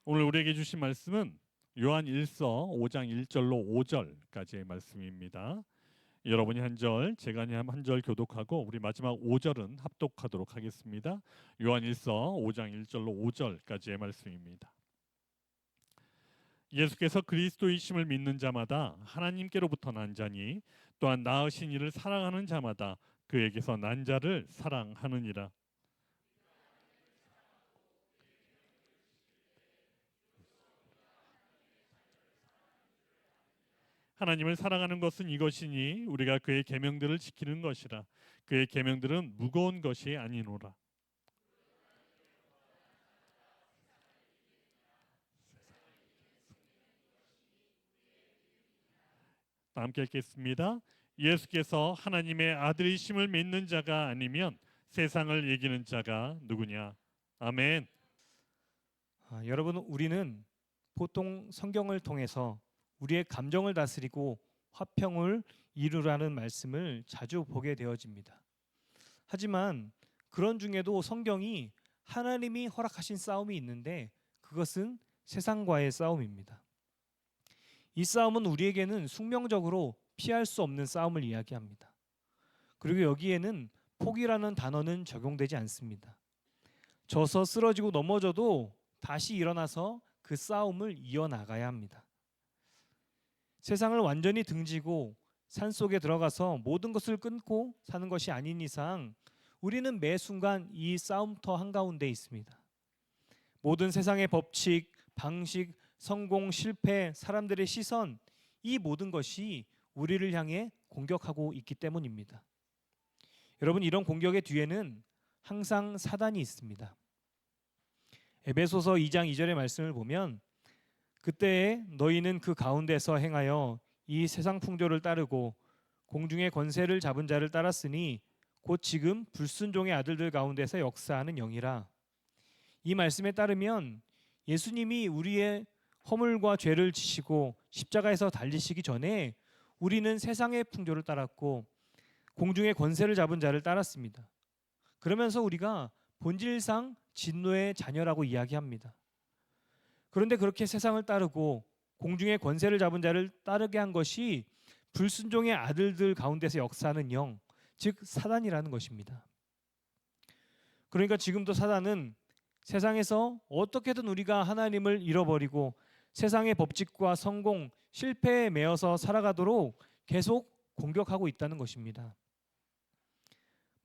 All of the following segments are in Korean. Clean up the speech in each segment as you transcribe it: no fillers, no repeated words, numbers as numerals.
오늘 우리에게 주신 말씀은 요한 1서 5장 1절로 5절까지의 말씀입니다. 여러분이 한 절, 제가 한 절 교독하고 우리 마지막 5절은 합독하도록 하겠습니다. 요한 1서 5장 1절로 5절까지의 말씀입니다. 예수께서 그리스도이심을 믿는 자마다 하나님께로부터 난 자니 또한 낳으신 이를 사랑하는 자마다 그에게서 난 자를 사랑하느니라. 하나님을 사랑하는 것은 이것이니 우리가 그의 계명들을 지키는 것이라. 그의 계명들은 무거운 것이 아니노라. 함께 읽겠습니다. 예수께서 하나님의 아들이심을 믿는 자가 아니면 세상을 이기는 자가 누구냐? 아멘. 여러분, 우리는 보통 성경을 통해서 우리의 감정을 다스리고 화평을 이루라는 말씀을 자주 보게 되어집니다. 하지만 그런 중에도 성경이 하나님이 허락하신 싸움이 있는데 그것은 세상과의 싸움입니다. 이 싸움은 우리에게는 숙명적으로 피할 수 없는 싸움을 이야기합니다. 그리고 여기에는 포기라는 단어는 적용되지 않습니다. 져서 쓰러지고 넘어져도 다시 일어나서 그 싸움을 이어나가야 합니다. 세상을 완전히 등지고 산속에 들어가서 모든 것을 끊고 사는 것이 아닌 이상 우리는 매 순간 이 싸움터 한가운데 있습니다. 모든 세상의 법칙, 방식, 성공, 실패, 사람들의 시선, 이 모든 것이 우리를 향해 공격하고 있기 때문입니다. 여러분, 이런 공격의 뒤에는 항상 사단이 있습니다. 에베소서 2장 2절의 말씀을 보면 그때에 너희는 그 가운데서 행하여 이 세상 풍조를 따르고 공중의 권세를 잡은 자를 따랐으니 곧 지금 불순종의 아들들 가운데서 역사하는 영이라. 이 말씀에 따르면 예수님이 우리의 허물과 죄를 지시고 십자가에서 달리시기 전에 우리는 세상의 풍조를 따랐고 공중의 권세를 잡은 자를 따랐습니다. 그러면서 우리가 본질상 진노의 자녀라고 이야기합니다. 그런데 그렇게 세상을 따르고 공중의 권세를 잡은 자를 따르게 한 것이 불순종의 아들들 가운데서 역사하는 영, 즉 사단이라는 것입니다. 그러니까 지금도 사단은 세상에서 어떻게든 우리가 하나님을 잃어버리고 세상의 법칙과 성공, 실패에 매여서 살아가도록 계속 공격하고 있다는 것입니다.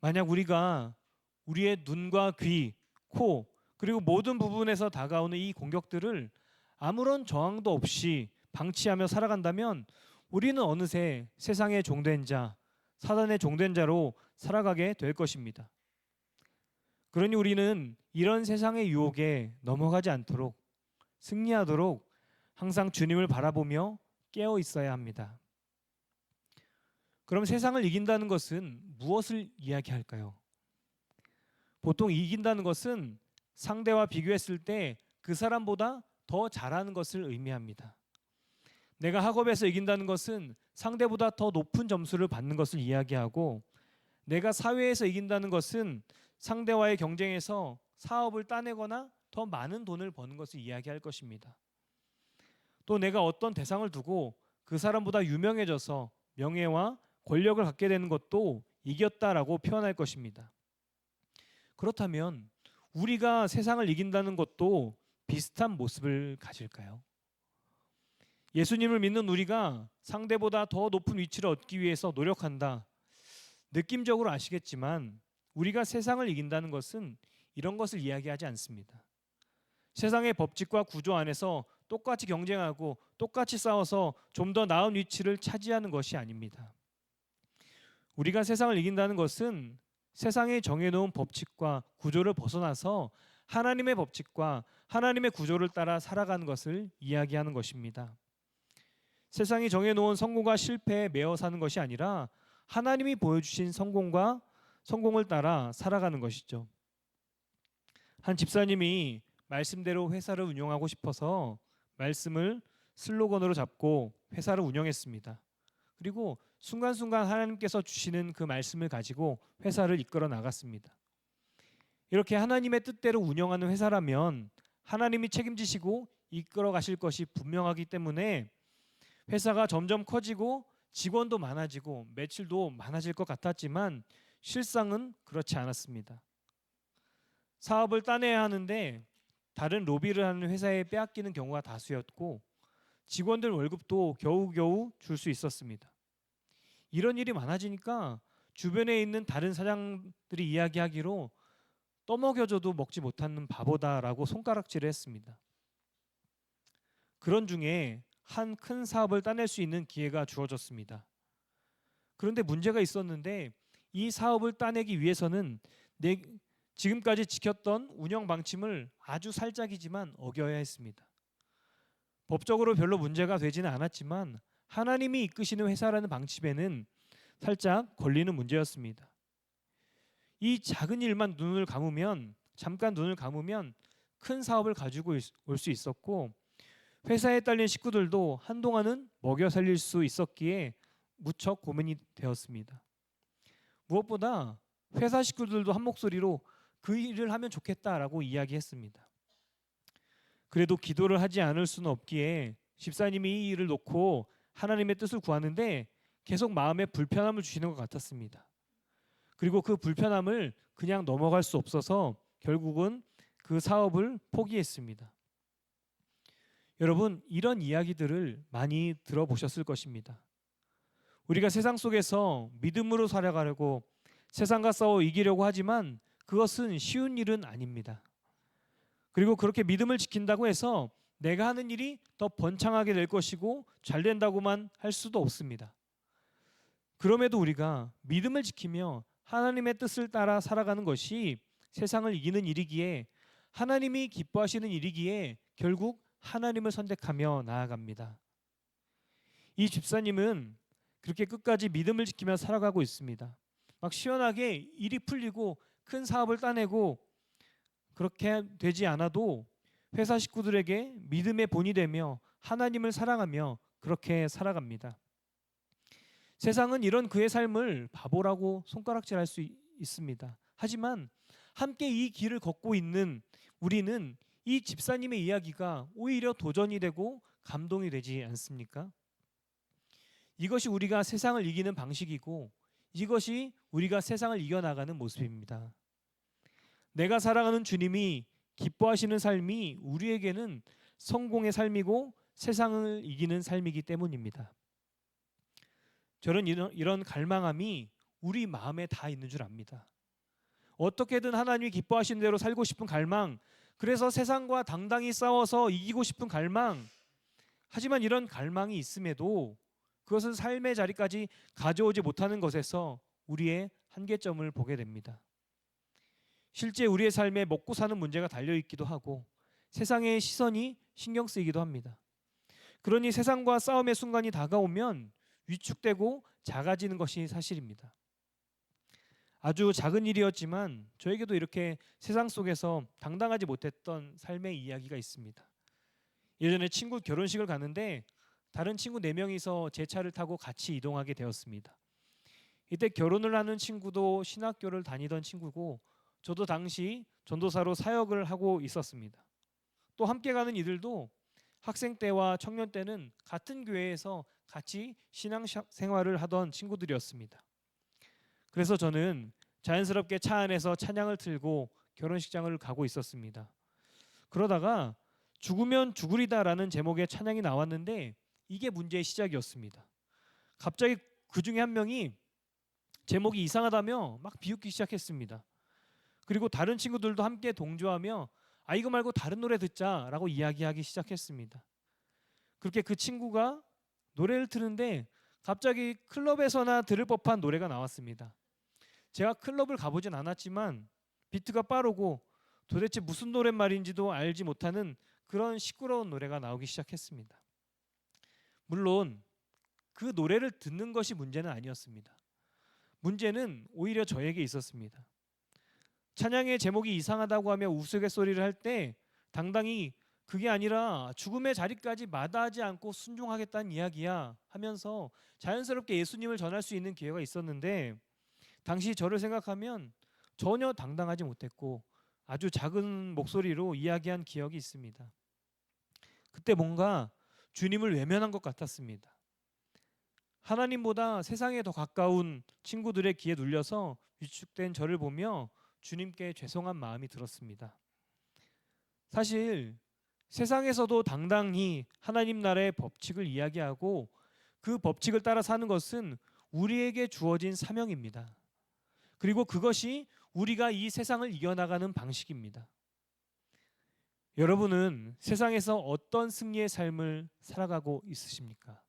만약 우리가 우리의 눈과 귀, 코, 그리고 모든 부분에서 다가오는 이 공격들을 아무런 저항도 없이 방치하며 살아간다면 우리는 어느새 세상의 종된 자, 사단의 종된 자로 살아가게 될 것입니다. 그러니 우리는 이런 세상의 유혹에 넘어가지 않도록 승리하도록 항상 주님을 바라보며 깨어 있어야 합니다. 그럼 세상을 이긴다는 것은 무엇을 이야기할까요? 보통 이긴다는 것은 상대와 비교했을 때 그 사람보다 더 잘하는 것을 의미합니다. 내가 학업에서 이긴다는 것은 상대보다 더 높은 점수를 받는 것을 이야기하고, 내가 사회에서 이긴다는 것은 상대와의 경쟁에서 사업을 따내거나 더 많은 돈을 버는 것을 이야기할 것입니다. 또 내가 어떤 대상을 두고 그 사람보다 유명해져서 명예와 권력을 갖게 되는 것도 이겼다라고 표현할 것입니다. 그렇다면 우리가 세상을 이긴다는 것도 비슷한 모습을 가질까요? 예수님을 믿는 우리가 상대보다 더 높은 위치를 얻기 위해서 노력한다. 느낌적으로 아시겠지만 우리가 세상을 이긴다는 것은 이런 것을 이야기하지 않습니다. 세상의 법칙과 구조 안에서 똑같이 경쟁하고 똑같이 싸워서 좀 더 나은 위치를 차지하는 것이 아닙니다. 우리가 세상을 이긴다는 것은 세상에 정해놓은 법칙과 구조를 벗어나서 하나님의 법칙과 하나님의 구조를 따라 살아가는 것을 이야기하는 것입니다. 세상이 정해놓은 성공과 실패에 매어 사는 것이 아니라 하나님이 보여주신 성공을 따라 살아가는 것이죠. 한 집사님이 말씀대로 회사를 운영하고 싶어서 말씀을 슬로건으로 잡고 회사를 운영했습니다. 그리고 순간순간 하나님께서 주시는 그 말씀을 가지고 회사를 이끌어 나갔습니다. 이렇게 하나님의 뜻대로 운영하는 회사라면 하나님이 책임지시고 이끌어 가실 것이 분명하기 때문에 회사가 점점 커지고 직원도 많아지고 매출도 많아질 것 같았지만 실상은 그렇지 않았습니다. 사업을 따내야 하는데 다른 로비를 하는 회사에 빼앗기는 경우가 다수였고 직원들 월급도 겨우겨우 줄 수 있었습니다. 이런 일이 많아지니까 주변에 있는 다른 사장들이 이야기하기로 떠먹여줘도 먹지 못하는 바보다라고 손가락질을 했습니다. 그런 중에 한 큰 사업을 따낼 수 있는 기회가 주어졌습니다. 그런데 문제가 있었는데 이 사업을 따내기 위해서는 지금까지 지켰던 운영 방침을 아주 살짝이지만 어겨야 했습니다. 법적으로 별로 문제가 되지는 않았지만 하나님이 이끄시는 회사라는 방침에는 살짝 걸리는 문제였습니다. 이 작은 일만 잠깐 눈을 감으면 큰 사업을 가지고 올 수 있었고 회사에 딸린 식구들도 한동안은 먹여 살릴 수 있었기에 무척 고민이 되었습니다. 무엇보다 회사 식구들도 한 목소리로 그 일을 하면 좋겠다라고 이야기했습니다. 그래도 기도를 하지 않을 수는 없기에 집사님이 이 일을 놓고 하나님의 뜻을 구하는데 계속 마음에 불편함을 주시는 것 같았습니다. 그리고 그 불편함을 그냥 넘어갈 수 없어서 결국은 그 사업을 포기했습니다. 여러분, 이런 이야기들을 많이 들어보셨을 것입니다. 우리가 세상 속에서 믿음으로 살아가려고 세상과 싸워 이기려고 하지만 그것은 쉬운 일은 아닙니다. 그리고 그렇게 믿음을 지킨다고 해서 내가 하는 일이 더 번창하게 될 것이고 잘 된다고만 할 수도 없습니다. 그럼에도 우리가 믿음을 지키며 하나님의 뜻을 따라 살아가는 것이 세상을 이기는 일이기에 하나님이 기뻐하시는 일이기에 결국 하나님을 선택하며 나아갑니다. 이 집사님은 그렇게 끝까지 믿음을 지키며 살아가고 있습니다. 막 시원하게 일이 풀리고 큰 사업을 따내고 그렇게 되지 않아도 회사 식구들에게 믿음의 본이 되며 하나님을 사랑하며 그렇게 살아갑니다. 세상은 이런 그의 삶을 바보라고 손가락질할 수 있습니다. 하지만 함께 이 길을 걷고 있는 우리는 이 집사님의 이야기가 오히려 도전이 되고 감동이 되지 않습니까? 이것이 우리가 세상을 이기는 방식이고 이것이 우리가 세상을 이겨나가는 모습입니다. 내가 사랑하는 주님이 기뻐하시는 삶이 우리에게는 성공의 삶이고 세상을 이기는 삶이기 때문입니다. 저는 이런 갈망함이 우리 마음에 다 있는 줄 압니다. 어떻게든 하나님이 기뻐하시는 대로 살고 싶은 갈망, 그래서 세상과 당당히 싸워서 이기고 싶은 갈망. 하지만 이런 갈망이 있음에도 그것은 삶의 자리까지 가져오지 못하는 것에서 우리의 한계점을 보게 됩니다. 실제 우리의 삶에 먹고 사는 문제가 달려있기도 하고 세상의 시선이 신경 쓰이기도 합니다. 그러니 세상과 싸움의 순간이 다가오면 위축되고 작아지는 것이 사실입니다. 아주 작은 일이었지만 저에게도 이렇게 세상 속에서 당당하지 못했던 삶의 이야기가 있습니다. 예전에 친구 결혼식을 갔는데 다른 친구 4명이서 제 차를 타고 같이 이동하게 되었습니다. 이때 결혼을 하는 친구도 신학교를 다니던 친구고 저도 당시 전도사로 사역을 하고 있었습니다. 또 함께 가는 이들도 학생 때와 청년 때는 같은 교회에서 같이 신앙 생활을 하던 친구들이었습니다. 그래서 저는 자연스럽게 차 안에서 찬양을 틀고 결혼식장을 가고 있었습니다. 그러다가 죽으면 죽으리다라는 제목의 찬양이 나왔는데 이게 문제의 시작이었습니다. 갑자기 그 중에 한 명이 제목이 이상하다며 막 비웃기 시작했습니다. 그리고 다른 친구들도 함께 동조하며 이거 말고 다른 노래 듣자라고 이야기하기 시작했습니다. 그렇게 그 친구가 노래를 틀는데 갑자기 클럽에서나 들을 법한 노래가 나왔습니다. 제가 클럽을 가보진 않았지만 비트가 빠르고 도대체 무슨 노랫말인지도 알지 못하는 그런 시끄러운 노래가 나오기 시작했습니다. 물론 그 노래를 듣는 것이 문제는 아니었습니다. 문제는 오히려 저에게 있었습니다. 찬양의 제목이 이상하다고 하며 우스갯소리를 할 때 당당히 그게 아니라 죽음의 자리까지 마다하지 않고 순종하겠다는 이야기야 하면서 자연스럽게 예수님을 전할 수 있는 기회가 있었는데 당시 저를 생각하면 전혀 당당하지 못했고 아주 작은 목소리로 이야기한 기억이 있습니다. 그때 뭔가 주님을 외면한 것 같았습니다. 하나님보다 세상에 더 가까운 친구들의 귀에 눌려서 위축된 저를 보며 주님께 죄송한 마음이 들었습니다. 사실 세상에서도 당당히 하나님 나라의 법칙을 이야기하고 그 법칙을 따라 사는 것은 우리에게 주어진 사명입니다. 그리고 그것이 우리가 이 세상을 이겨나가는 방식입니다. 여러분은 세상에서 어떤 승리의 삶을 살아가고 있으십니까?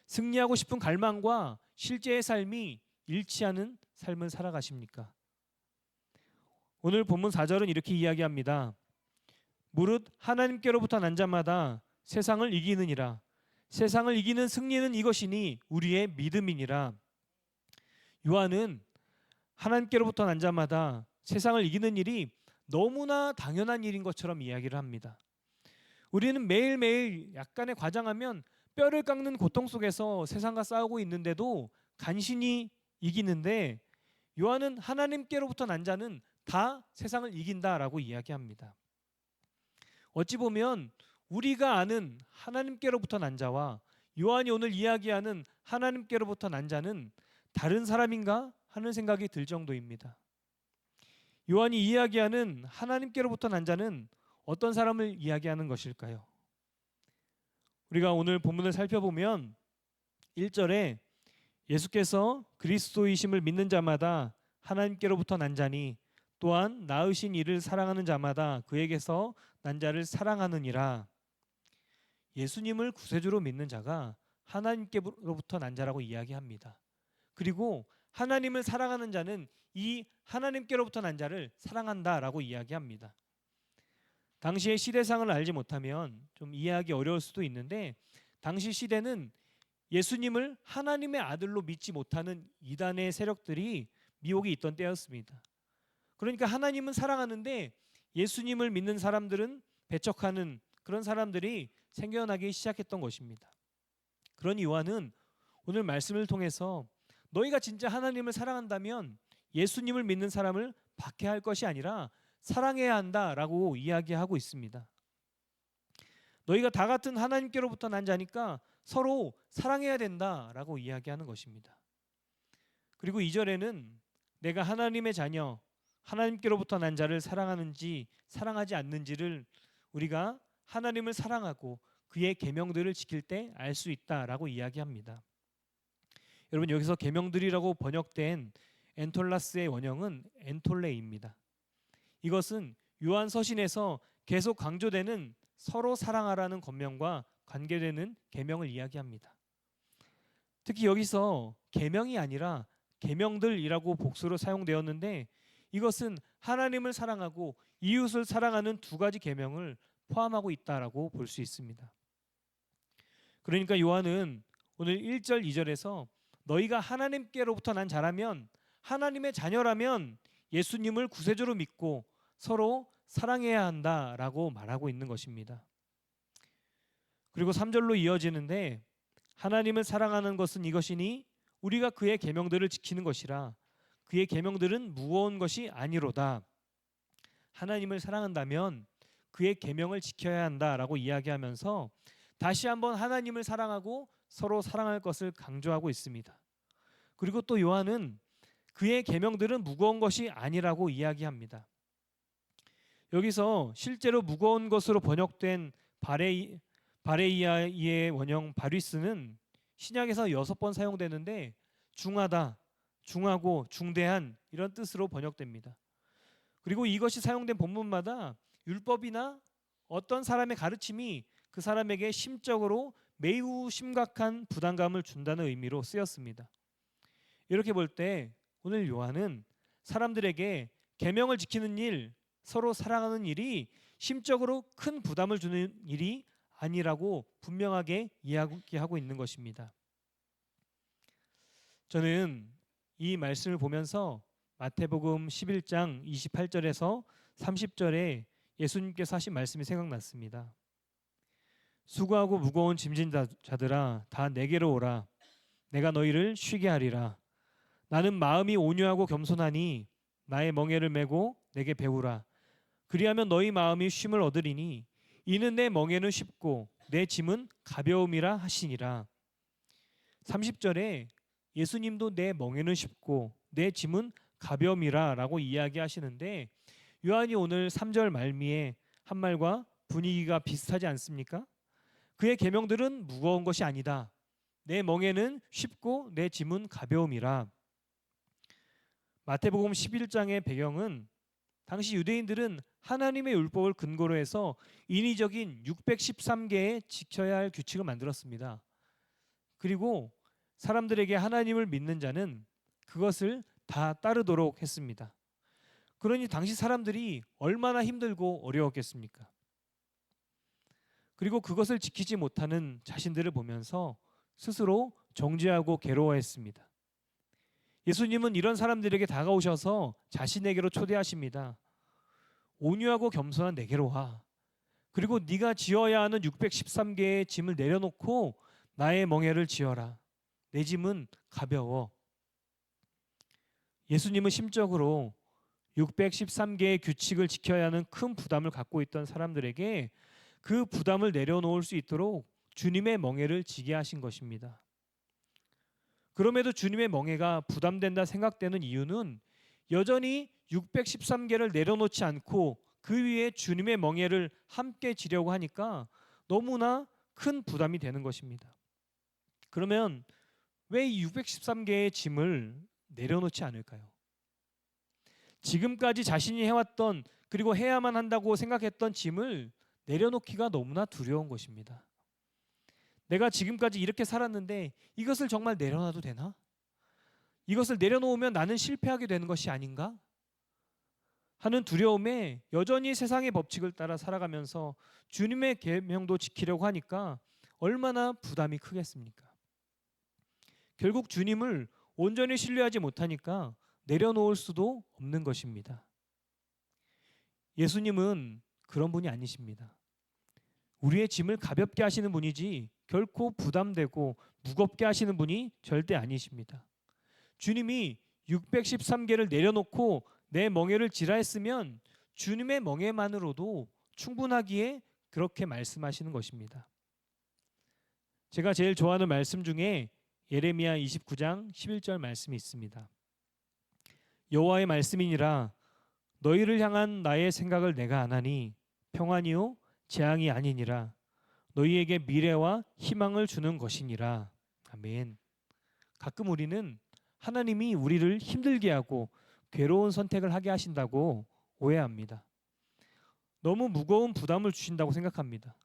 승리하고 싶은 갈망과 실제의 삶이 일치하는 삶을 살아가십니까? 오늘 본문 4절은 이렇게 이야기합니다. 무릇 하나님께로부터 난 자마다 세상을 이기느니라. 세상을 이기는 승리는 이것이니 우리의 믿음이니라. 요한은 하나님께로부터 난 자마다 세상을 이기는 일이 너무나 당연한 일인 것처럼 이야기를 합니다. 우리는 매일매일 약간의 과장하면 뼈를 깎는 고통 속에서 세상과 싸우고 있는데도 간신히 이기는데, 요한은 하나님께로부터 난 자는 다 세상을 이긴다라고 이야기합니다. 어찌 보면 우리가 아는 하나님께로부터 난 자와 요한이 오늘 이야기하는 하나님께로부터 난 자는 다른 사람인가 하는 생각이 들 정도입니다. 요한이 이야기하는 하나님께로부터 난 자는 어떤 사람을 이야기하는 것일까요? 우리가 오늘 본문을 살펴보면 1절에 예수께서 그리스도이심을 믿는 자마다 하나님께로부터 난 자니 또한 낳으신 이를 사랑하는 자마다 그에게서 난 자를 사랑하느니라. 예수님을 구세주로 믿는 자가 하나님께로부터 난 자라고 이야기합니다. 그리고 하나님을 사랑하는 자는 이 하나님께로부터 난 자를 사랑한다라고 이야기합니다. 당시의 시대상을 알지 못하면 좀 이해하기 어려울 수도 있는데, 당시 시대는 예수님을 하나님의 아들로 믿지 못하는 이단의 세력들이 미혹이 있던 때였습니다. 그러니까 하나님은 사랑하는데 예수님을 믿는 사람들은 배척하는 그런 사람들이 생겨나기 시작했던 것입니다. 그러니 요한은 오늘 말씀을 통해서 너희가 진짜 하나님을 사랑한다면 예수님을 믿는 사람을 박해할 것이 아니라 사랑해야 한다라고 이야기하고 있습니다. 너희가 다 같은 하나님께로부터 난 자니까 서로 사랑해야 된다라고 이야기하는 것입니다. 그리고 2절에는 내가 하나님의 자녀, 하나님께로부터 난 자를 사랑하는지 사랑하지 않는지를 우리가 하나님을 사랑하고 그의 계명들을 지킬 때 알 수 있다라고 이야기합니다. 여러분, 여기서 계명들이라고 번역된 엔톨라스의 원형은 엔톨레입니다. 이것은 요한 서신에서 계속 강조되는 서로 사랑하라는 권면과 관계되는 계명을 이야기합니다. 특히 여기서 계명이 아니라 계명들이라고 복수로 사용되었는데, 이것은 하나님을 사랑하고 이웃을 사랑하는 두 가지 계명을 포함하고 있다라고 볼 수 있습니다. 그러니까 요한은 오늘 1절 2절에서 너희가 하나님께로부터 난 자라면, 하나님의 자녀라면 예수님을 구세주로 믿고 서로 사랑해야 한다라고 말하고 있는 것입니다. 그리고 3절로 이어지는데, 하나님을 사랑하는 것은 이것이니 우리가 그의 계명들을 지키는 것이라. 그의 계명들은 무거운 것이 아니로다. 하나님을 사랑한다면 그의 계명을 지켜야 한다라고 이야기하면서 다시 한번 하나님을 사랑하고 서로 사랑할 것을 강조하고 있습니다. 그리고 또 요한은 그의 계명들은 무거운 것이 아니라고 이야기합니다. 여기서 실제로 무거운 것으로 번역된 바레이아의 원형 바리스는 신약에서 6번 사용되는데 중하다, 중하고 중대한 이런 뜻으로 번역됩니다. 그리고 이것이 사용된 본문마다 율법이나 어떤 사람의 가르침이 그 사람에게 심적으로 매우 심각한 부담감을 준다는 의미로 쓰였습니다. 이렇게 볼 때 오늘 요한은 사람들에게 계명을 지키는 일, 서로 사랑하는 일이 심적으로 큰 부담을 주는 일이 아니라고 분명하게 이야기하고 있는 것입니다. 저는 이 말씀을 보면서 마태복음 11장 28절에서 30절에 예수님께서 하신 말씀이 생각났습니다. 수고하고 무거운 짐진 자들아 다 내게로 오라. 내가 너희를 쉬게 하리라. 나는 마음이 온유하고 겸손하니 나의 멍에를 메고 내게 배우라. 그리하면 너희 마음이 쉼을 얻으리니 이는 내 멍에는 쉽고 내 짐은 가벼움이라 하시니라. 30절에 예수님도 내 멍에는 쉽고 내 짐은 가벼움이라 라고 이야기하시는데, 요한이 오늘 3절 말미에 한 말과 분위기가 비슷하지 않습니까? 그의 계명들은 무거운 것이 아니다. 내 멍에는 쉽고 내 짐은 가벼움이라. 마태복음 11장의 배경은 당시 유대인들은 하나님의 율법을 근거로 해서 인위적인 613개의 지켜야 할 규칙을 만들었습니다. 그리고 사람들에게 하나님을 믿는 자는 그것을 다 따르도록 했습니다. 그러니 당시 사람들이 얼마나 힘들고 어려웠겠습니까? 그리고 그것을 지키지 못하는 자신들을 보면서 스스로 정죄하고 괴로워했습니다. 예수님은 이런 사람들에게 다가오셔서 자신에게로 초대하십니다. 온유하고 겸손한 내게로 와. 그리고 네가 지어야 하는 613개의 짐을 내려놓고 나의 멍에를 지어라. 내 짐은 가벼워. 예수님은 심적으로 613개의 규칙을 지켜야 하는 큰 부담을 갖고 있던 사람들에게 그 부담을 내려놓을 수 있도록 주님의 멍에를 지게 하신 것입니다. 그럼에도 주님의 멍에가 부담된다 생각되는 이유는 여전히 613개를 내려놓지 않고 그 위에 주님의 멍에를 함께 지려고 하니까 너무나 큰 부담이 되는 것입니다. 그러면 왜 이 613개의 짐을 내려놓지 않을까요? 지금까지 자신이 해왔던, 그리고 해야만 한다고 생각했던 짐을 내려놓기가 너무나 두려운 것입니다. 내가 지금까지 이렇게 살았는데 이것을 정말 내려놔도 되나? 이것을 내려놓으면 나는 실패하게 되는 것이 아닌가? 하는 두려움에 여전히 세상의 법칙을 따라 살아가면서 주님의 계명도 지키려고 하니까 얼마나 부담이 크겠습니까? 결국 주님을 온전히 신뢰하지 못하니까 내려놓을 수도 없는 것입니다. 예수님은 그런 분이 아니십니다. 우리의 짐을 가볍게 하시는 분이지 결코 부담되고 무겁게 하시는 분이 절대 아니십니다. 주님이 613개를 내려놓고 내 멍에를 지라 했으면 주님의 멍에만으로도 충분하기에 그렇게 말씀하시는 것입니다. 제가 제일 좋아하는 말씀 중에 예레미야 29장 11절 말씀이 있습니다. 여호와의 말씀이니라 너희를 향한 나의 생각을 내가 아나니 평안이요 재앙이 아니니라 너희에게 미래와 희망을 주는 것이니라. 아멘. 가끔 우리는 하나님이 우리를 힘들게 하고 괴로운 선택을 하게 하신다고 오해합니다. 너무 무거운 부담을 주신다고 생각합니다.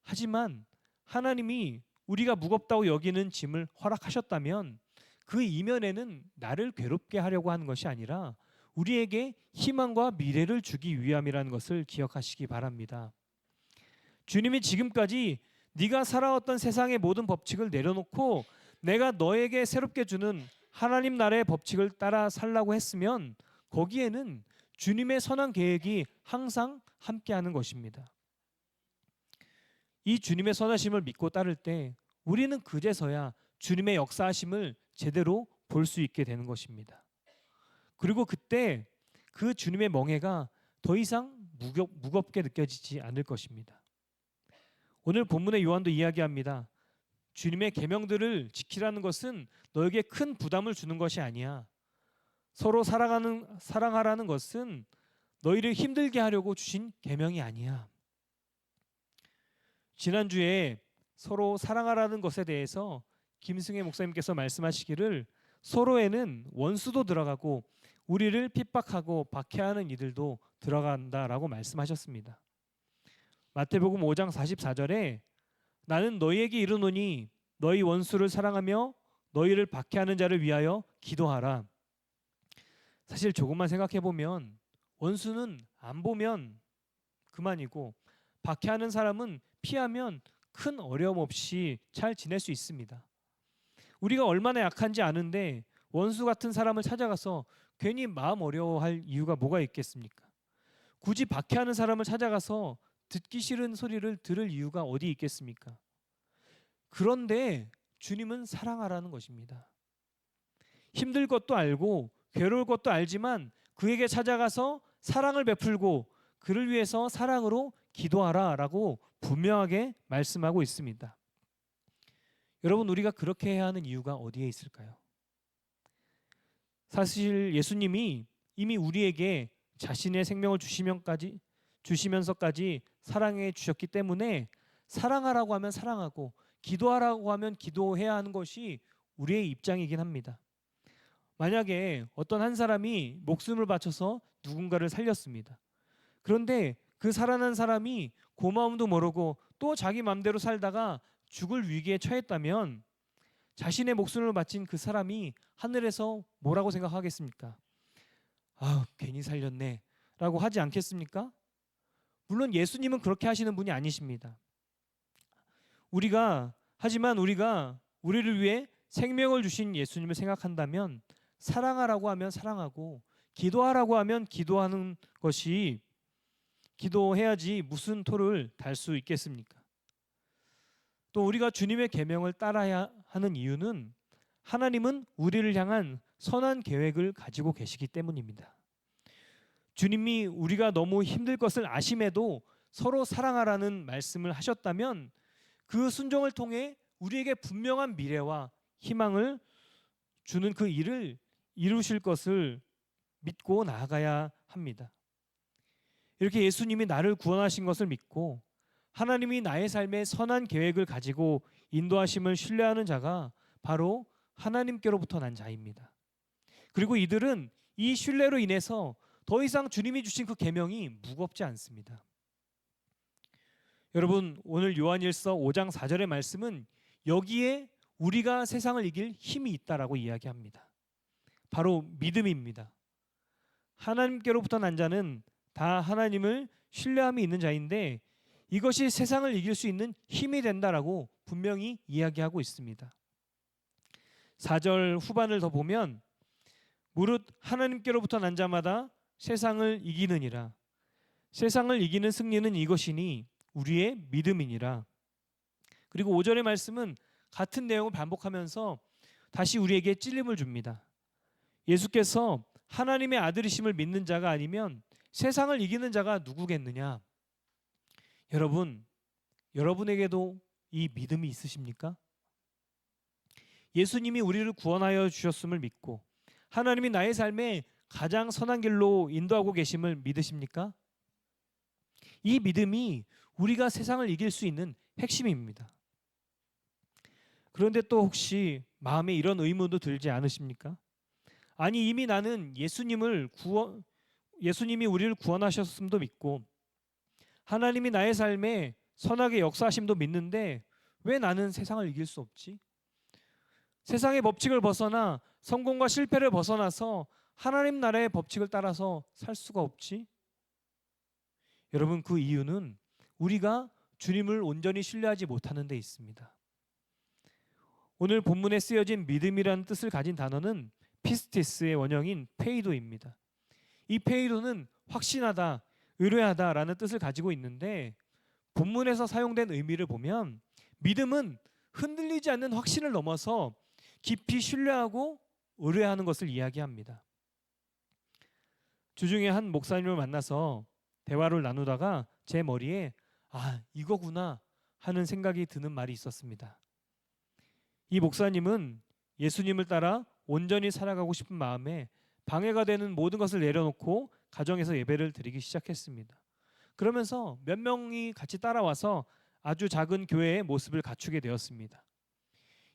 하지만 하나님이 우리가 무겁다고 여기는 짐을 허락하셨다면 그 이면에는 나를 괴롭게 하려고 하는 것이 아니라 우리에게 희망과 미래를 주기 위함이라는 것을 기억하시기 바랍니다. 주님이 지금까지 네가 살아왔던 세상의 모든 법칙을 내려놓고 내가 너에게 새롭게 주는 하나님 나라의 법칙을 따라 살라고 했으면 거기에는 주님의 선한 계획이 항상 함께하는 것입니다. 이 주님의 선하심을 믿고 따를 때 우리는 그제서야 주님의 역사하심을 제대로 볼 수 있게 되는 것입니다. 그리고 그때 그 주님의 멍에가 더 이상 무겁게 느껴지지 않을 것입니다. 오늘 본문의 요한도 이야기합니다. 주님의 계명들을 지키라는 것은 너에게 큰 부담을 주는 것이 아니야. 서로 사랑하라는 것은 너희를 힘들게 하려고 주신 계명이 아니야. 지난주에 서로 사랑하라는 것에 대해서 김승혜 목사님께서 말씀하시기를 서로에는 원수도 들어가고 우리를 핍박하고 박해하는 이들도 들어간다라고 말씀하셨습니다. 마태복음 5장 44절에 나는 너희에게 이르노니 너희 원수를 사랑하며 너희를 박해하는 자를 위하여 기도하라. 사실 조금만 생각해 보면 원수는 안 보면 그만이고 박해하는 사람은 피하면 큰 어려움 없이 잘 지낼 수 있습니다. 우리가 얼마나 약한지 아는데 원수 같은 사람을 찾아가서 괜히 마음 어려워할 이유가 뭐가 있겠습니까? 굳이 박해하는 사람을 찾아가서 듣기 싫은 소리를 들을 이유가 어디 있겠습니까? 그런데 주님은 사랑하라는 것입니다. 힘들 것도 알고 괴로울 것도 알지만 그에게 찾아가서 사랑을 베풀고 그를 위해서 사랑으로 기도하라라고 분명하게 말씀하고 있습니다. 여러분, 우리가 그렇게 해야 하는 이유가 어디에 있을까요? 사실 예수님이 이미 우리에게 자신의 생명을 주시면서까지 사랑해 주셨기 때문에 사랑하라고 하면 사랑하고 기도하라고 하면 기도해야 하는 것이 우리의 입장이긴 합니다. 만약에 어떤 한 사람이 목숨을 바쳐서 누군가를 살렸습니다. 그런데 그 살아난 사람이 고마움도 모르고 또 자기 마음대로 살다가 죽을 위기에 처했다면 자신의 목숨을 바친 그 사람이 하늘에서 뭐라고 생각하겠습니까? 아, 괜히 살렸네 라고 하지 않겠습니까? 물론 예수님은 그렇게 하시는 분이 아니십니다. 하지만 우리가 우리를 위해 생명을 주신 예수님을 생각한다면 사랑하라고 하면 사랑하고 기도하라고 하면 기도하는 것이, 기도해야지 무슨 토를 달 수 있겠습니까? 또 우리가 주님의 계명을 따라야 하는 이유는 하나님은 우리를 향한 선한 계획을 가지고 계시기 때문입니다. 주님이 우리가 너무 힘들 것을 아심에도 서로 사랑하라는 말씀을 하셨다면 그 순종을 통해 우리에게 분명한 미래와 희망을 주는 그 일을 이루실 것을 믿고 나아가야 합니다. 이렇게 예수님이 나를 구원하신 것을 믿고 하나님이 나의 삶에 선한 계획을 가지고 인도하심을 신뢰하는 자가 바로 하나님께로부터 난 자입니다. 그리고 이들은 이 신뢰로 인해서 더 이상 주님이 주신 그 계명이 무겁지 않습니다. 여러분, 오늘 요한일서 5장 4절의 말씀은 여기에 우리가 세상을 이길 힘이 있다라고 이야기합니다. 바로 믿음입니다. 하나님께로부터 난 자는 다 하나님을 신뢰함이 있는 자인데 이것이 세상을 이길 수 있는 힘이 된다라고 분명히 이야기하고 있습니다. 4절 후반을 더 보면 무릇 하나님께로부터 난 자마다 세상을 이기느니라. 세상을 이기는 승리는 이것이니 우리의 믿음이니라. 그리고 5절의 말씀은 같은 내용을 반복하면서 다시 우리에게 찔림을 줍니다. 예수께서 하나님의 아들이심을 믿는 자가 아니면 세상을 이기는 자가 누구겠느냐? 여러분, 여러분에게도 이 믿음이 있으십니까? 예수님이 우리를 구원하여 주셨음을 믿고 하나님이 나의 삶에 가장 선한 길로 인도하고 계심을 믿으십니까? 이 믿음이 우리가 세상을 이길 수 있는 핵심입니다. 그런데 또 혹시 마음에 이런 의문도 들지 않으십니까? 아니, 이미 나는 예수님이 우리를 구원하셨음도 믿고 하나님이 나의 삶에 선하게 역사하심도 믿는데 왜 나는 세상을 이길 수 없지? 세상의 법칙을 벗어나 성공과 실패를 벗어나서 하나님 나라의 법칙을 따라서 살 수가 없지? 여러분, 그 이유는 우리가 주님을 온전히 신뢰하지 못하는 데 있습니다. 오늘 본문에 쓰여진 믿음이라는 뜻을 가진 단어는 피스티스의 원형인 페이도입니다. 이 페이도는 확신하다, 의뢰하다라는 뜻을 가지고 있는데 본문에서 사용된 의미를 보면 믿음은 흔들리지 않는 확신을 넘어서 깊이 신뢰하고 의뢰하는 것을 이야기합니다. 주중에 한 목사님을 만나서 대화를 나누다가 제 머리에 이거구나 하는 생각이 드는 말이 있었습니다. 이 목사님은 예수님을 따라 온전히 살아가고 싶은 마음에 방해가 되는 모든 것을 내려놓고 가정에서 예배를 드리기 시작했습니다. 그러면서 몇 명이 같이 따라와서 아주 작은 교회의 모습을 갖추게 되었습니다.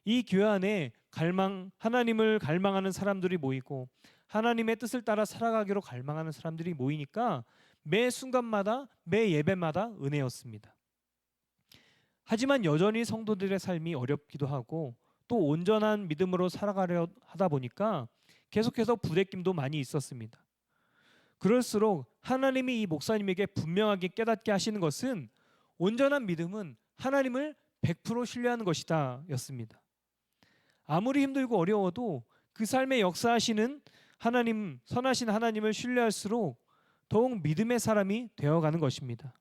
이 교회 안에 하나님을 갈망하는 사람들이 모이고 하나님의 뜻을 따라 살아가기로 갈망하는 사람들이 모이니까 매 순간마다, 매 예배마다 은혜였습니다. 하지만 여전히 성도들의 삶이 어렵기도 하고 또 온전한 믿음으로 살아가려 하다 보니까 계속해서 부대낌도 많이 있었습니다. 그럴수록 하나님이 이 목사님에게 분명하게 깨닫게 하시는 것은 온전한 믿음은 하나님을 100% 신뢰하는 것이다 였습니다. 아무리 힘들고 어려워도 그 삶에 역사하시는 하나님, 선하신 하나님을 신뢰할수록 더욱 믿음의 사람이 되어가는 것입니다.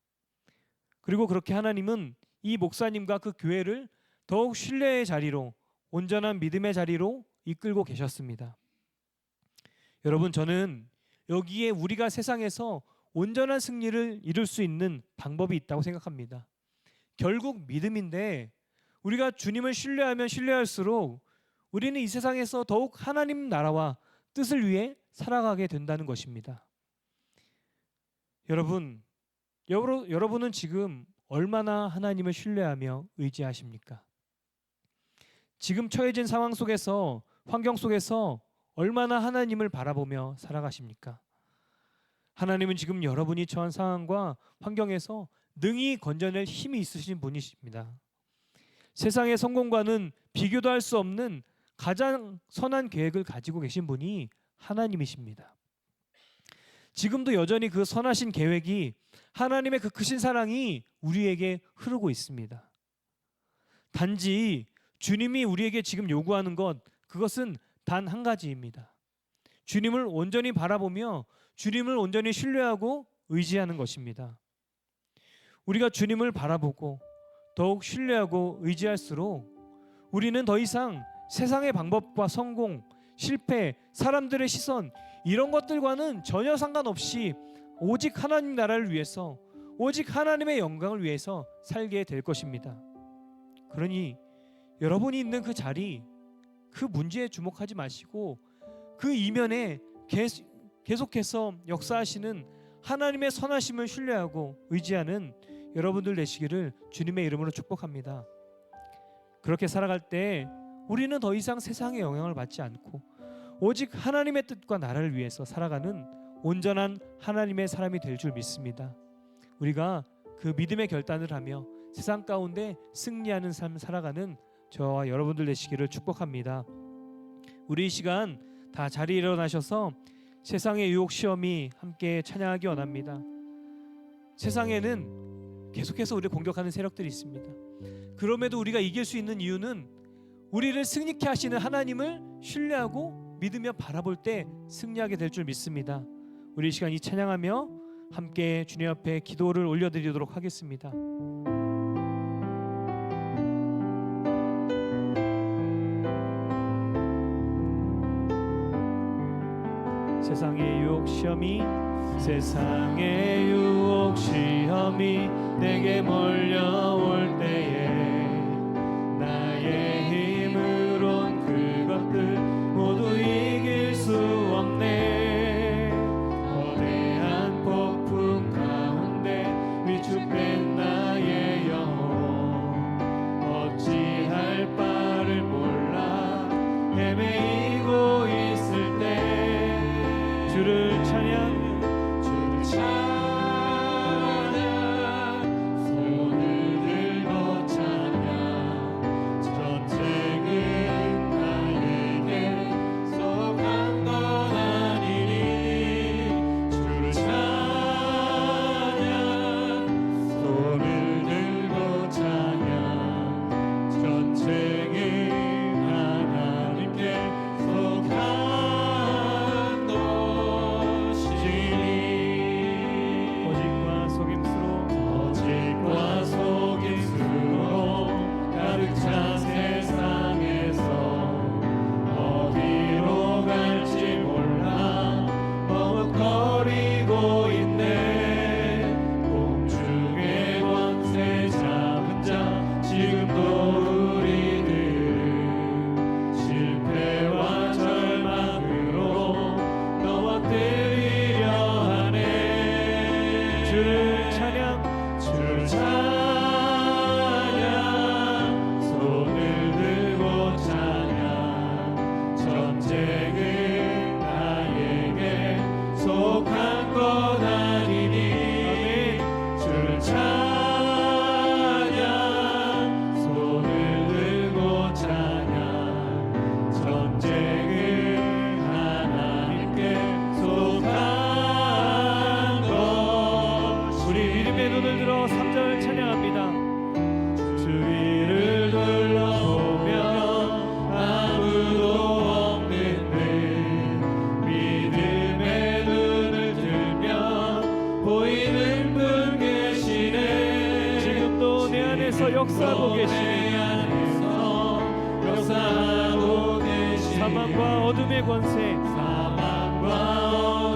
그리고 그렇게 하나님은 이 목사님과 그 교회를 더욱 신뢰의 자리로, 온전한 믿음의 자리로 이끌고 계셨습니다. 여러분, 저는 여기에 우리가 세상에서 온전한 승리를 이룰 수 있는 방법이 있다고 생각합니다. 결국 믿음인데 우리가 주님을 신뢰하면 신뢰할수록 우리는 이 세상에서 더욱 하나님 나라와 뜻을 위해 살아가게 된다는 것입니다. 여러분은 지금 얼마나 하나님을 신뢰하며 의지하십니까? 지금 처해진 상황 속에서, 환경 속에서 얼마나 하나님을 바라보며 살아가십니까? 하나님은 지금 여러분이 처한 상황과 환경에서 능히 건져낼 힘이 있으신 분이십니다. 세상의 성공과는 비교도 할 수 없는 가장 선한 계획을 가지고 계신 분이 하나님이십니다. 지금도 여전히 그 선하신 계획이, 하나님의 그 크신 사랑이 우리에게 흐르고 있습니다. 단지 주님이 우리에게 지금 요구하는 것, 그것은 단 한 가지입니다. 주님을 온전히 바라보며 주님을 온전히 신뢰하고 의지하는 것입니다. 우리가 주님을 바라보고 더욱 신뢰하고 의지할수록 우리는 더 이상 세상의 방법과 성공, 실패, 사람들의 시선, 이런 것들과는 전혀 상관없이 오직 하나님 나라를 위해서, 오직 하나님의 영광을 위해서 살게 될 것입니다. 그러니 여러분이 있는 그 자리, 그 문제에 주목하지 마시고 그 이면에 계속해서 역사하시는 하나님의 선하심을 신뢰하고 의지하는 여러분들 되시기를 주님의 이름으로 축복합니다. 그렇게 살아갈 때 우리는 더 이상 세상의 영향을 받지 않고 오직 하나님의 뜻과 나라를 위해서 살아가는 온전한 하나님의 사람이 될 줄 믿습니다. 우리가 그 믿음의 결단을 하며 세상 가운데 승리하는 삶을 살아가는 저와 여러분들 되시기를 축복합니다. 우리 이 시간 다 자리에 일어나셔서 세상의 유혹 시험이 함께 찬양하기 원합니다. 세상에는 계속해서 우리를 공격하는 세력들이 있습니다. 그럼에도 우리가 이길 수 있는 이유는 우리를 승리케 하시는 하나님을 신뢰하고 믿으며 바라볼 때 승리하게 될 줄 믿습니다. 우리 이 시간 이 찬양하며 함께 주님 앞에 기도를 올려드리도록 하겠습니다. 세상의 유혹 시험이, 세상의 유혹 시험이 내게 몰려올 때에 나의 힘으론 그것들 모두 이길 수 없네. 거대한 폭풍 가운데 위축된 나의 영혼, 어찌할 바를 몰라 헤매이고 있을 때 주를 찬양, 손을 들고 찬양. 전쟁은 나에게 속한 건 아니니. 주를 찬양, 손을 들고 찬양. 전쟁은 하나님께 속한 역사하고 계시네. 사망과 어둠의 권세, 사망과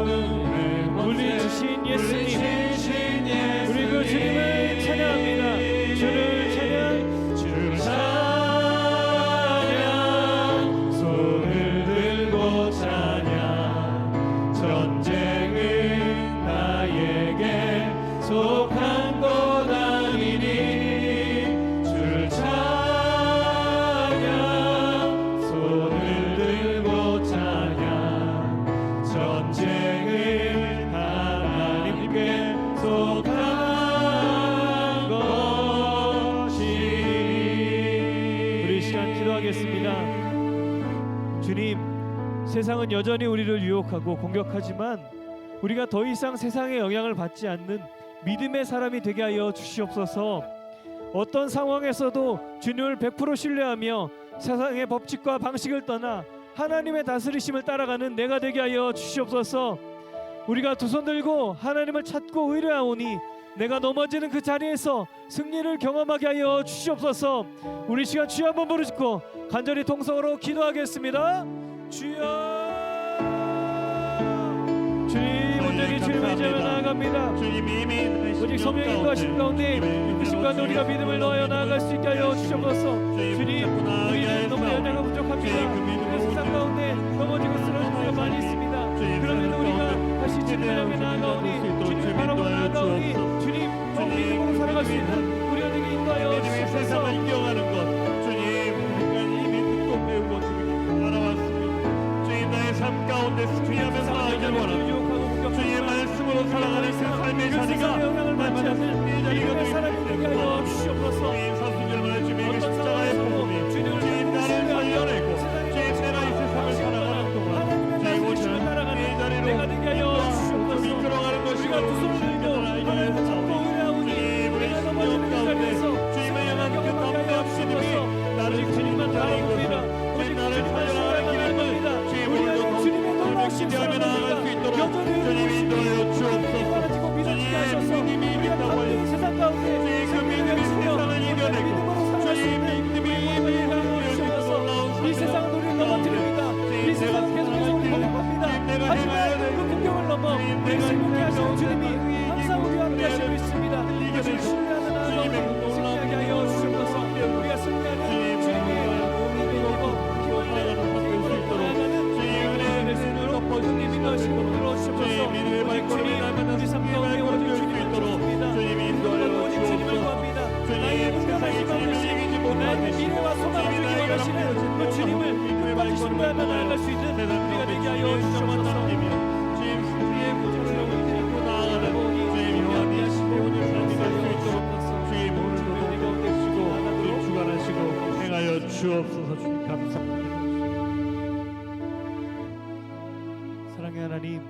어둠의 예수님, 우리 그 주님을 찬양합니다. 주를 찬양, 주를 찬양, 손을 들고 찬양. 전쟁은 나에게 속한 것 아니니 주를 찬양, 손을 들고 찬양. 전쟁은 하나님께 속한 것이. 우리 시간 기도하겠습니다. 주님, 세상은 여전히 우리를 유혹하고 공격하지만 우리가 더 이상 세상의 영향을 받지 않는 믿음의 사람이 되게 하여 주시옵소서. 어떤 상황에서도 주님을 100% 신뢰하며 세상의 법칙과 방식을 떠나 하나님의 다스리심을 따라가는 내가 되게 하여 주시옵소서. 우리가 두 손 들고 하나님을 찾고 의뢰하오니 내가 넘어지는 그 자리에서 승리를 경험하게 하여 주시옵소서. 우리 시간 주여 한번 부르짖고 간절히 통성으로 기도하겠습니다. 주여. 주님, 온전히 주님의 제가 나아갑니다. 오직 성령의 인도하심 가운데 이끄심 가운데 우리가 믿음을 넣어 나아갈 수 있게 하여 주시옵소서. 주님, 우리는 너무 연약하고 부족합니다. 그 세상 가운데 넘어지고 쓰러진 우리가 많이 있습니다. 그럼에도 우리가 다시 주님을 향해 나아가오니 주님을 바라보고 나아가오니 주님 더 믿음으로 살아갈 수 있는 우리가 되게 인도하여 주시옵소서. 인정하는 것 주님, 이미 듣고 배우고 주님 알아왔습니다. 주님, 나의 삶 가운데 승리하며 나아가길 원합니다. 주님의 말씀으로 살아가는 그 삶의 자리가 영향을 받지 않는 믿음의 사람이 되게 하여 주시옵소서. 주님, 사순절마다 주님의 십자가의 복음이 주님 나를 살려내고 주님 내가 이 세상을 살아가는 동안 주님 오시는 내 자리로 내가 되게 하여 주시옵소서. 이끌어가는 것이고 우리가 두 손을 들고 하나님을 잡고 의뢰하오니 우리가 넘어지는 그 자리에서 주님을 향한 그 경험하게 하여 남자심이 주시옵소서. 나를 주님만 바라봅니다. 오직 나를 주님만 살려나가는 신뢰합니다. 주님, 우리 안에 오늘도 주님의 놀라우신 기대하며 나아갈 수 있도록 여전히 주님 인도하여 주옵소서. 가지고 믿어지게 하셔서 주님, 믿음이 우리가 있다고 감히 세상 가운데 주님, 그 믿음이 세상을 이겨내고 믿음으로 살아갈 수 있는 믿음이 우리의 하여 주셔서 이 세상은 우리를 넘어뜨립니다. 이 세상은 계속해서 우리 공격합니다. 하지만 그 공격을 넘어 우리 승리케 하시는 주님이 항상 우리와 함께 하시고 있습니다. 이것을 신뢰하는 나아가고 승리하게 하여 주셔서 우리가 승리하는 주님의 믿음으로 기원하는 나아가는 주님의 은혜로 주님 인도하시고 들어주셔서 주님 우리 삶 가운데 오직 주님을 믿습니다. 오직 주님을 구합니다. 나의 문제가 희망 되시고 나의 미래와 소망을 주기 원하시는 그 주님을 끝까지 신뢰하며 나아갈 수 있는 우리가 되게 하여 주시옵소서. 주님 승리의 모습을 보고 나아가는 주님 함께 하시고 오늘 삶이 될 수 있도록 주님 오늘도 우리 가운데 주시고 우리 주관하시고 행하여 주옵소서. 주님 감사합니다. 사랑의 하나님,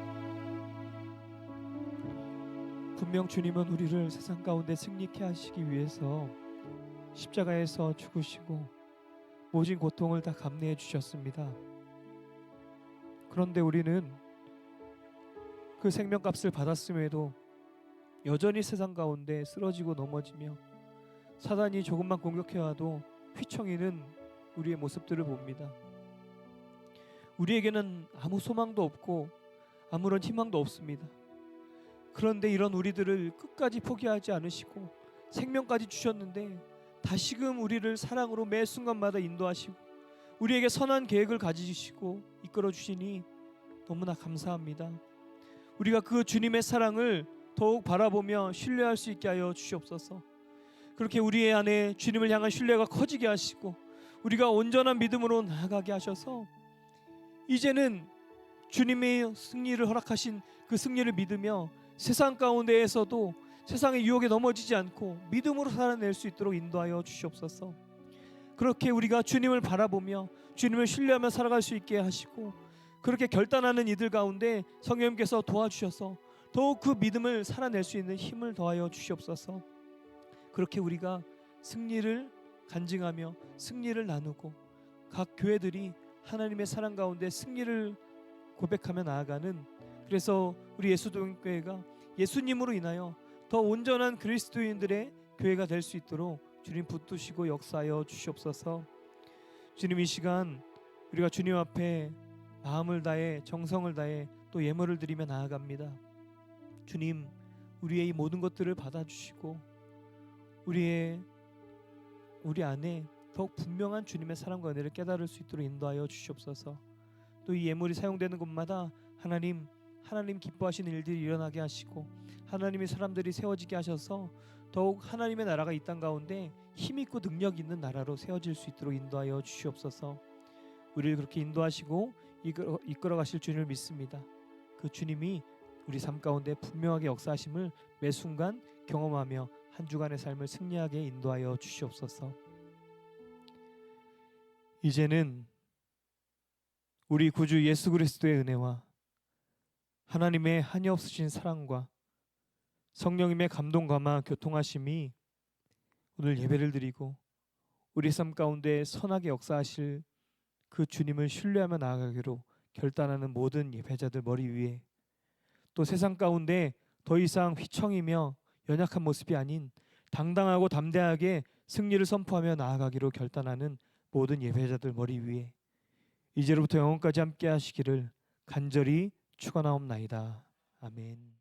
분명 주님은 우리를 세상 가운데 승리케 하시기 위해서 십자가에서 죽으시고 모진 고통을 다 감내해 주셨습니다. 그런데 우리는 그 생명값을 받았음에도 여전히 세상 가운데 쓰러지고 넘어지며 사단이 조금만 공격해와도 휘청이는 우리의 모습들을 봅니다. 우리에게는 아무 소망도 없고 아무런 희망도 없습니다. 그런데 이런 우리들을 끝까지 포기하지 않으시고 생명까지 주셨는데 다시금 우리를 사랑으로 매 순간마다 인도하시고 우리에게 선한 계획을 가지시고 이끌어 주시니 너무나 감사합니다. 우리가 그 주님의 사랑을 더욱 바라보며 신뢰할 수 있게 하여 주시옵소서. 그렇게 우리의 안에 주님을 향한 신뢰가 커지게 하시고 우리가 온전한 믿음으로 나아가게 하셔서 이제는 주님의 승리를 허락하신 그 승리를 믿으며 세상 가운데에서도 세상의 유혹에 넘어지지 않고 믿음으로 살아낼 수 있도록 인도하여 주시옵소서. 그렇게 우리가 주님을 바라보며 주님을 신뢰하며 살아갈 수 있게 하시고 그렇게 결단하는 이들 가운데 성령님께서 도와주셔서 더욱 그 믿음을 살아낼 수 있는 힘을 더하여 주시옵소서. 그렇게 우리가 승리를 간증하며 승리를 나누고 각 교회들이 하나님의 사랑 가운데 승리를 고백하며 나아가는, 그래서 우리 예수동교회가 예수님으로 인하여 더 온전한 그리스도인들의 교회가 될 수 있도록 주님 붙드시고 역사하여 주시옵소서. 주님, 이 시간 우리가 주님 앞에 마음을 다해 정성을 다해 또 예물을 드리며 나아갑니다. 주님, 우리의 이 모든 것들을 받아주시고 우리 안에 더욱 분명한 주님의 사랑과 은혜를 깨달을 수 있도록 인도하여 주시옵소서. 또 이 예물이 사용되는 곳마다 하나님 기뻐하시는 일들이 일어나게 하시고 하나님의 사람들이 세워지게 하셔서 더욱 하나님의 나라가 이 땅 가운데 힘있고 능력 있는 나라로 세워질 수 있도록 인도하여 주시옵소서. 우리를 그렇게 인도하시고 이끌어 가실 주님을 믿습니다. 그 주님이 우리 삶 가운데 분명하게 역사하심을 매 순간 경험하며 한 주간의 삶을 승리하게 인도하여 주시옵소서. 이제는 우리 구주 예수 그리스도의 은혜와 하나님의 한이없으신 사랑과 성령님의 감동 감화 교통하심이 오늘 예배를 드리고 우리 삶 가운데 선하게 역사하실 그 주님을 신뢰하며 나아가기로 결단하는 모든 예배자들 머리 위에, 또 세상 가운데 더 이상 휘청이며 연약한 모습이 아닌 당당하고 담대하게 승리를 선포하며 나아가기로 결단하는 모든 예배자들 머리 위에 이제로부터 영원까지 함께 하시기를 간절히 축원하옵나이다. 아멘.